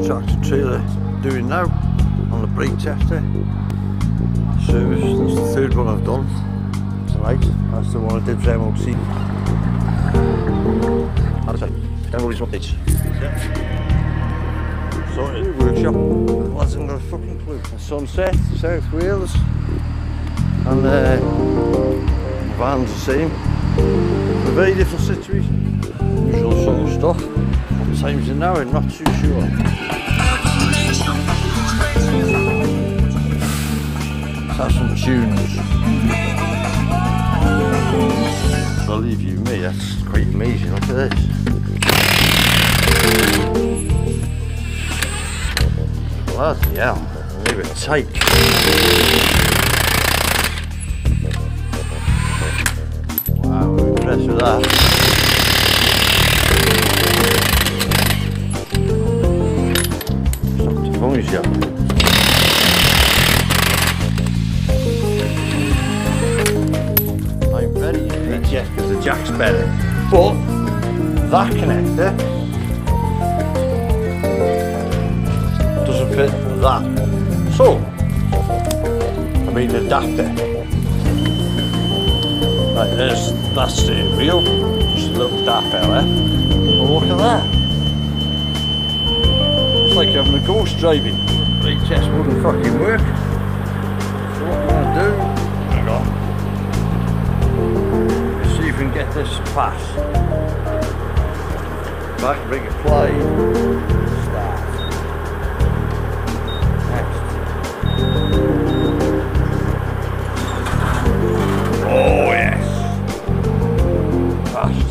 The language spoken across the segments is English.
tractor trailer doing now on the brake tester service. That's the third one I've done tonight. That's the one I did for MOT. How to say? MOT's updates. Yeah. Sorted. Workshop. The lads haven't got a fucking clue. The Sunset, South Wales, and the van's the same. A very different situation. Usual sort of stuff. What time's it now? I'm not too sure. Let's have some tunes. Believe you me, that's quite amazing. Look at this. Bloody hell, they were tight. Wow, I'm impressed with that. Something funny, yeah. I'm very impressed, yes, because the jack's better. But that connector doesn't fit that. So I made an adapter. Right, there's that steering wheel, just a little daft fella. Oh, look at that. It's like having a ghost driving. Brake test wouldn't fucking work. So what I'm going to do, hang on. Let's see if we can get this to pass. Back, brake apply, start. Next. Oh yes! Fast.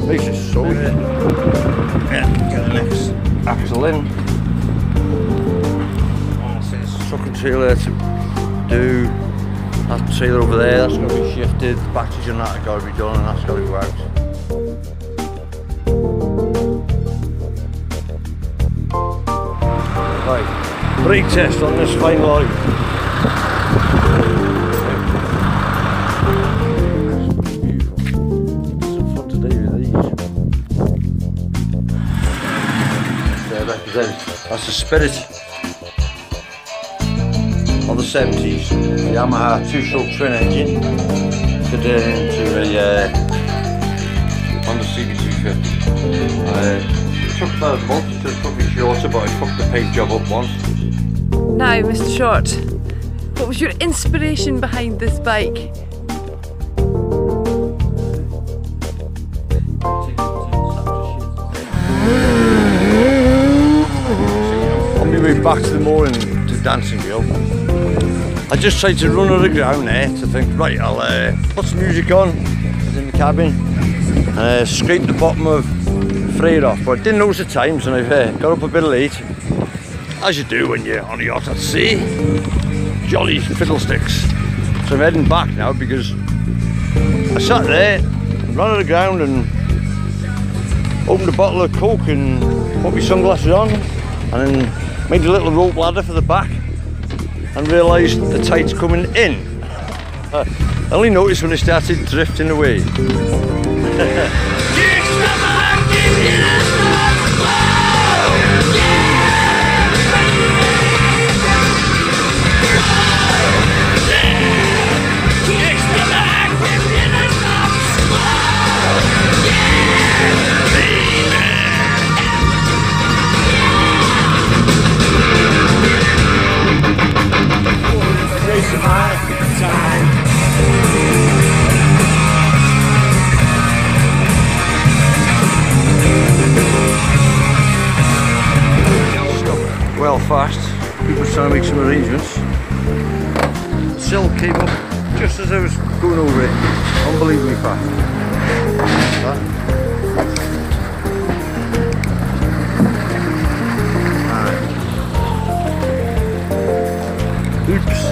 This is so good. Yeah, get the next axle in. Sucking trailer to do. That trailer over there, that's got to be shifted. The batteries and that have got to be done, and that's got to go out. Right, brake test on this fine lorry. That's beautiful. Some fun today with these. They represent, that's the spirit of the 70s. The Yamaha 2-stroke twin engine fitted into a Honda CB250. It took about a month to put me shorter, but I fucked the paint job up once. Now, Mr. Short, what was your inspiration behind this bike? On my way back to the mooring to Dancing Girl, I just tried to run on the ground there to think, right, I'll put some music on in the cabin, scrape the bottom of the freight off, but I didn't notice the times, and I've got up a bit late, as you do when you're on a yacht at sea. Jolly fiddlesticks. So I'm heading back now because I sat there, ran on the ground and opened a bottle of Coke and put my sunglasses on, and then made a little rope ladder for the back and realised the tide's coming in. I only noticed when it started drifting away. Fast. People trying to make some arrangements. The sill came up just as I was going over it. Unbelievably fast. Oops.